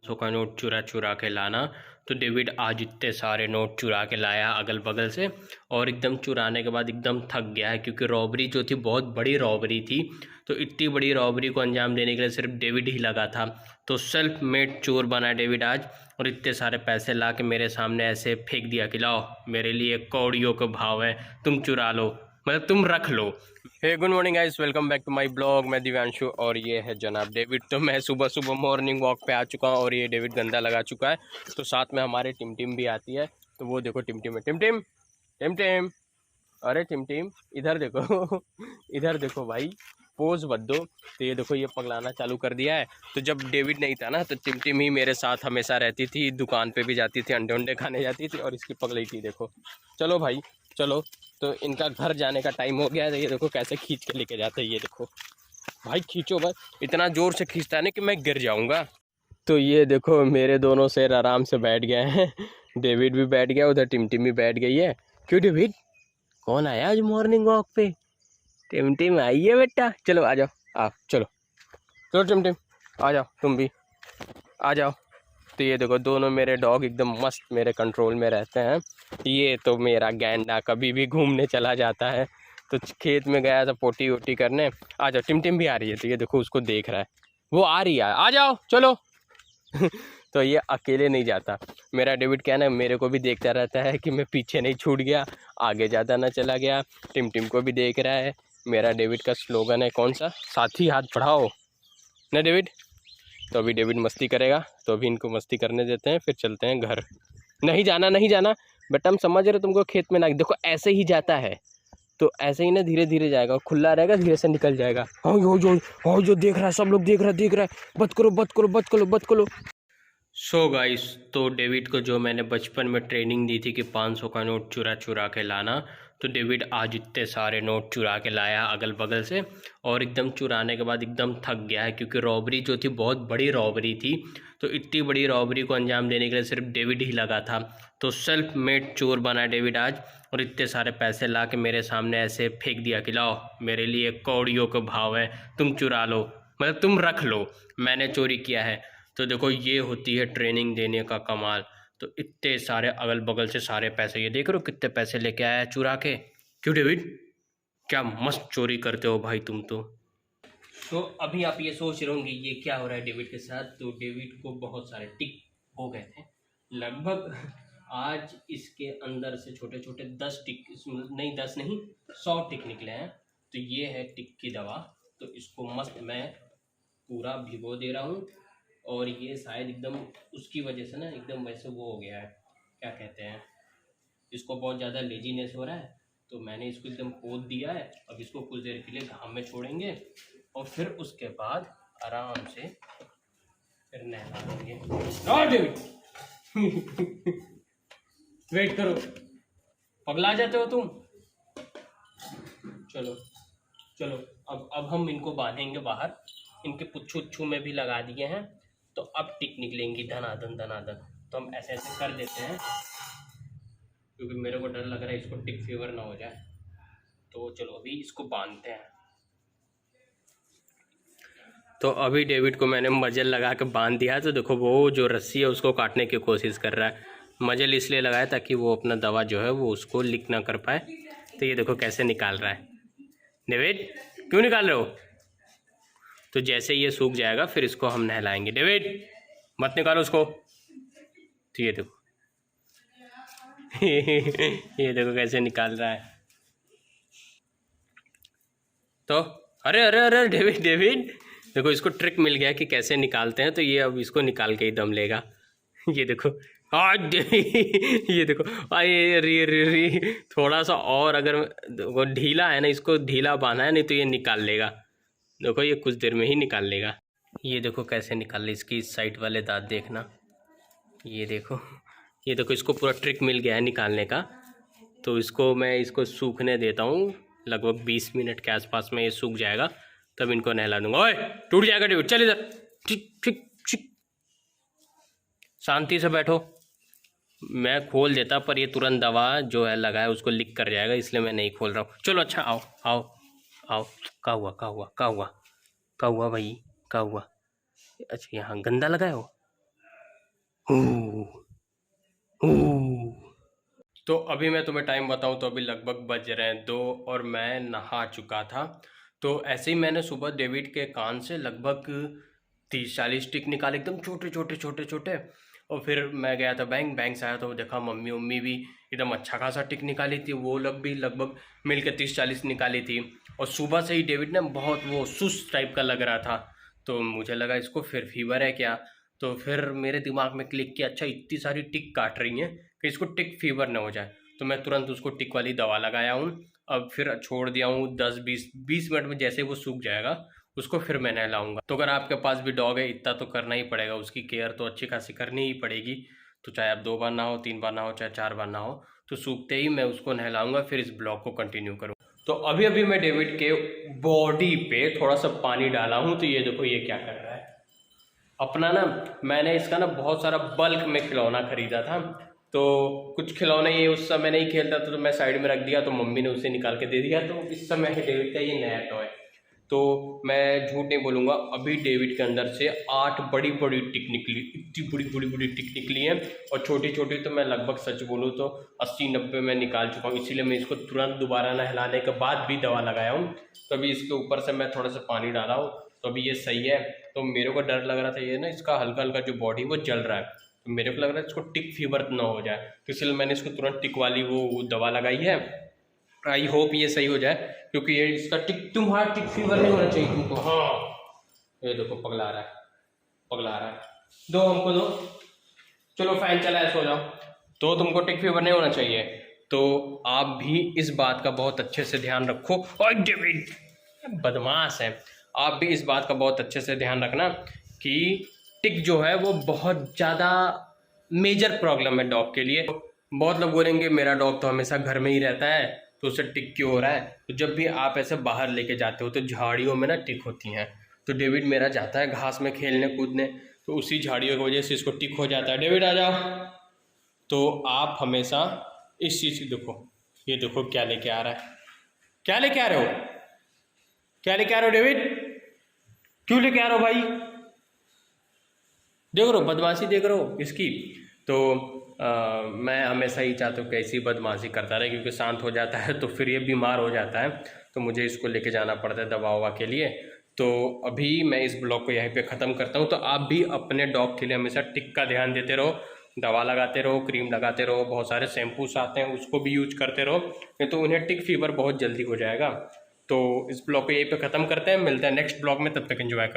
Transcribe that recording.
सौ का नोट चुरा चुरा के लाना। तो डेविड आज इतने सारे नोट चुरा के लाया अगल बगल से, और एकदम चुराने के बाद एकदम थक गया है क्योंकि रॉबरी जो थी बहुत बड़ी रॉबरी थी। तो इतनी बड़ी रॉबरी को अंजाम देने के लिए सिर्फ डेविड ही लगा था। तो सेल्फ मेड चोर बना डेविड आज, और इतने सारे पैसे ला के मेरे सामने ऐसे फेंक दिया कि लाओ मेरे लिए कौड़ियों का भाव है, तुम चुरा लो, मतलब तुम रख लो। Hey good morning guys, welcome back to my blog. मैं दिव्यांशु और ये है जनाब डेविड। तो मैं सुबह सुबह मॉर्निंग वॉक पे आ चुका हूँ और ये डेविड गंदा लगा चुका है। तो साथ में हमारे टिम भी आती है। तो वो देखो टिम है, टिम, अरे टिम इधर देखो इधर देखो भाई, पोज मत दो। तो ये देखो ये पगलाना चालू कर दिया है। तो जब डेविड नहीं था ना तो टिम ही मेरे साथ हमेशा रहती थी, दुकान पे भी जाती थी, अंडे उंडे खाने जाती थी, और इसकी पगलाई थी देखो। चलो भाई चलो, तो इनका घर जाने का टाइम हो गया है। ये देखो कैसे खींच के लेके जाते हैं, ये देखो भाई खींचो भाई, इतना जोर से खींचता है ना कि मैं गिर जाऊंगा। तो ये देखो मेरे दोनों शेर आराम से बैठ गए हैं। डेविड भी बैठ गया, उधर टिम भी बैठ गई है। क्यों डेविड, कौन आया आज मॉर्निंग वॉक पे? टिम आई है बेटा, चलो आ जाओ, आप चलो चलो टिम आ जाओ, तुम भी आ जाओ। तो ये देखो दोनों मेरे डॉग एकदम मस्त मेरे कंट्रोल में रहते हैं। ये तो मेरा गैंडा कभी भी घूमने चला जाता है। तो खेत में गया था पोटी वोटी करने। आ जाओ, टिम भी आ रही है। तो ये देखो उसको देख रहा है, वो आ रही है, आ जाओ चलो। तो ये अकेले नहीं जाता। मेरा डेविड क्या ना, मेरे को भी देखता रहता है कि मैं पीछे नहीं छूट गया, आगे ज़्यादा ना चला गया। टिम को भी देख रहा है। मेरा डेविड का स्लोगन है कौन सा, साथी हाथ बढ़ाओ ना डेविड। तो अभी डेविड मस्ती करेगा, तो अभी इनको मस्ती करने देते हैं, फिर चलते हैं घर। नहीं जाना नहीं जाना बेटा, हम समझ रहे तुमको खेत में ना, देखो ऐसे ही जाता है। तो ऐसे ही ना धीरे धीरे जाएगा, खुला रहेगा, धीरे से निकल जाएगा। हाँ जो देख रहा है, सब लोग देख रहा है, बच करो। सो गाइस, तो डेविड को जो मैंने बचपन में ट्रेनिंग दी थी कि 500 का नोट चुरा चुरा के लाना, तो डेविड आज इतने सारे नोट चुरा के लाया अगल बगल से, और एकदम चुराने के बाद एकदम थक गया है क्योंकि रॉबरी जो थी बहुत बड़ी रॉबरी थी। तो इतनी बड़ी रॉबरी को अंजाम देने के लिए सिर्फ डेविड ही लगा था। तो सेल्फ मेड चोर बना डेविड आज, और इतने सारे पैसे ला के मेरे सामने ऐसे फेंक दिया कि लाओ मेरे लिए कौड़ियों का भाव है, तुम चुरा लो, मतलब तुम रख लो, मैंने चोरी किया है। तो देखो ये होती है ट्रेनिंग देने का कमाल। तो इतने सारे अगल बगल से सारे पैसे, ये देख रहे हो कितने पैसे लेके आया है चुरा के। क्यों डेविड, क्या मस्त चोरी करते हो भाई तुम तो अभी आप ये सोच रहे होंगे ये क्या हो रहा है डेविड के साथ। तो डेविड को बहुत सारे टिक हो गए थे लगभग। आज इसके अंदर से छोटे छोटे 10 टिक, नहीं 10 नहीं 100 टिक निकले हैं। तो ये है टिक की दवा। तो इसको मस्त मैं पूरा भिगो दे रहा हूँ, और ये शायद एकदम उसकी वजह से ना एकदम वैसे वो हो गया है, क्या कहते हैं, इसको बहुत ज़्यादा लेजीनेस हो रहा है। तो मैंने इसको एकदम पोत दिया है। अब इसको कुछ देर के लिए घाम में छोड़ेंगे, और फिर उसके बाद आराम से फिर नहला देंगे। वेट करो, पगला जाते हो तुम। चलो चलो, अब हम इनको बांधेंगे बाहर। इनके पुच्छू उच्छू में भी लगा दिए हैं। तो अब टिक निकलेंगी धनाधन धनाधन। तो हम ऐसे ऐसे कर देते हैं क्योंकि मेरे को डर लग रहा है इसको टिक फीवर ना हो जाए। तो चलो अभी इसको बांधते हैं। तो अभी डेविड को मैंने मजल लगा के बांध दिया है। तो देखो वो जो रस्सी है उसको काटने की कोशिश कर रहा है। मजल इसलिए लगाया ताकि वो अपना दवा जो है वो उसको लीक ना कर पाए। तो ये देखो कैसे निकाल रहा है। डेविड क्यों निकाल रहे हो? तो जैसे ये सूख जाएगा फिर इसको हम नहलाएंगे। डेविड मत निकालो उसको। तो ये देखो ये देखो कैसे निकाल रहा है। तो अरे डेविड देखो, इसको ट्रिक मिल गया कि कैसे निकालते हैं। तो ये अब इसको निकाल के ही दम लेगा। ये देखो आज ये देखो, अरे री थोड़ा सा और अगर वो ढीला है ना, इसको ढीला बांधा है, नहीं तो ये निकाल लेगा। देखो ये कुछ देर में ही निकाल लेगा। ये देखो कैसे निकाल ले, इसकी इस साइड वाले दांत देखना। ये देखो इसको पूरा ट्रिक मिल गया है निकालने का। तो इसको सूखने देता हूँ, लगभग 20 मिनट के आसपास में ये सूख जाएगा, तब इनको नहला दूंगा। ओए टूट जाएगा डेविड, चल इधर, ठीक ठीक ठीक, शांति से बैठो। मैं खोल देता पर ये तुरंत दवा जो है लगा है उसको लीक कर जाएगा, इसलिए मैं नहीं खोल रहा हूँ। चलो अच्छा आओ आओ आओ। क्या हुआ भाई, क्या हुआ? अच्छा यहाँ गंदा लगा है वो। तो अभी मैं तुम्हें टाइम बताऊं तो अभी लगभग बज रहे हैं 2 और मैं नहा चुका था। तो ऐसे ही मैंने सुबह डेविड के कान से लगभग 30-40 टिक निकाले, एकदम छोटे छोटे छोटे छोटे। और फिर मैं गया था बैंक से आया तो देखा मम्मी उम्मी भी एकदम अच्छा खासा टिक निकाली थी, वो लोग भी लगभग मिल के 30-40 निकाली थी। और सुबह से ही डेविड ने बहुत वो सुस्त टाइप का लग रहा था, तो मुझे लगा इसको फिर फीवर है क्या। तो फिर मेरे दिमाग में क्लिक किया, अच्छा इतनी सारी टिक काट रही हैं कि इसको टिक फीवर ना हो जाए। तो मैं तुरंत उसको टिक वाली दवा लगाया हूँ। अब फिर छोड़ दिया हूँ 10-20 मिनट में, जैसे वो सूख जाएगा उसको फिर मैं नहलाऊंगा। तो अगर आपके पास भी डॉग है, इतना तो करना ही पड़ेगा, उसकी केयर तो अच्छी खासी करनी ही पड़ेगी। तो चाहे आप 2 बार ना हो, 3 बार ना हो, चाहे 4 बार ना हो, तो सूखते ही मैं उसको नहलाऊंगा, फिर इस ब्लॉग को कंटिन्यू करूँ। तो अभी अभी मैं डेविड के बॉडी पे थोड़ा सा पानी डाला हूँ। तो ये देखो ये क्या कर रहा है अपना ना। मैंने इसका ना बहुत सारा बल्क में खिलौना खरीदा था, तो कुछ खिलौने ये उस समय नहीं खेलता था, तो मैं साइड में रख दिया, तो मम्मी ने उसे निकाल के दे दिया। तो इस समय है डेविड का ये नया टॉय। तो मैं झूठ नहीं बोलूँगा, अभी डेविड के अंदर से 8 बड़ी बड़ी टिक निकली, इतनी बड़ी बड़ी बड़ी टिक निकली हैं। और छोटी छोटी तो मैं लगभग सच बोलूँ तो 80-90 में निकाल चुका हूँ, इसीलिए मैं इसको तुरंत दोबारा नहलाने के बाद भी दवा लगाया हूँ। तो अभी इसके ऊपर से मैं थोड़ा सा पानी डाला हूँ, तो अभी ये सही है। तो मेरे को डर लग रहा था ये ना, इसका हल्का हल्का जो बॉडी वो जल रहा है, तो मेरे को लग रहा है इसको टिक फीवर ना हो जाए, तो इसलिए मैंने इसको तुरंत टिक वाली वो दवा लगाई है। आई होप ये सही हो जाए, क्योंकि ये इसका टिक, तुम्हारा टिक फीवर नहीं होना चाहिए तुमको। हाँ ये देखो पगला रहा है, पगला रहा है। दो हमको दो, चलो फैन चला है, सो जाओ। तो तुमको टिक फीवर नहीं होना चाहिए, तो आप भी इस बात का बहुत अच्छे से ध्यान रखो। और डेविड बदमाश है, आप भी इस बात का बहुत अच्छे से ध्यान रखना कि टिक जो है वो बहुत ज़्यादा मेजर प्रॉब्लम है डॉग के लिए। बहुत लोग बोलेंगे मेरा डॉग तो हमेशा घर में ही रहता है, तो उसे टिक क्यों हो रहा है। तो जब भी आप ऐसे बाहर लेके जाते हो तो झाड़ियों में ना टिक होती हैं। तो डेविड मेरा जाता है घास में खेलने कूदने, तो उसी झाड़ियों की वजह से इसको टिक हो जाता है। डेविड आ जाओ। तो आप हमेशा इस चीज़ की देखो, ये देखो क्या लेके आ रहा है, क्या लेके आ रहे हो, क्या लेके आ रहे हो डेविड, क्यों लेके आ रहे हो भाई, देख रहे हो बदमाशी देख रहे हो इसकी। तो मैं हमेशा ही चाहता हूँ कि ऐसी बदमाशी करता रहे, क्योंकि शांत हो जाता है तो फिर ये बीमार हो जाता है, तो मुझे इसको लेके जाना पड़ता है दवा ववा के लिए। तो अभी मैं इस ब्लॉग को यहीं पे ख़त्म करता हूँ। तो आप भी अपने डॉग के लिए हमेशा टिक का ध्यान देते रहो, दवा लगाते रहो, क्रीम लगाते रहो, बहुत सारे शैम्पूस आते हैं उसको भी यूज करते रहो, नहीं तो उन्हें टिक फीवर बहुत जल्दी हो जाएगा। तो इस ब्लॉग को यहीं पे ख़त्म करते हैं, मिलते हैं नेक्स्ट ब्लॉग में, तब तक एंजॉय करो।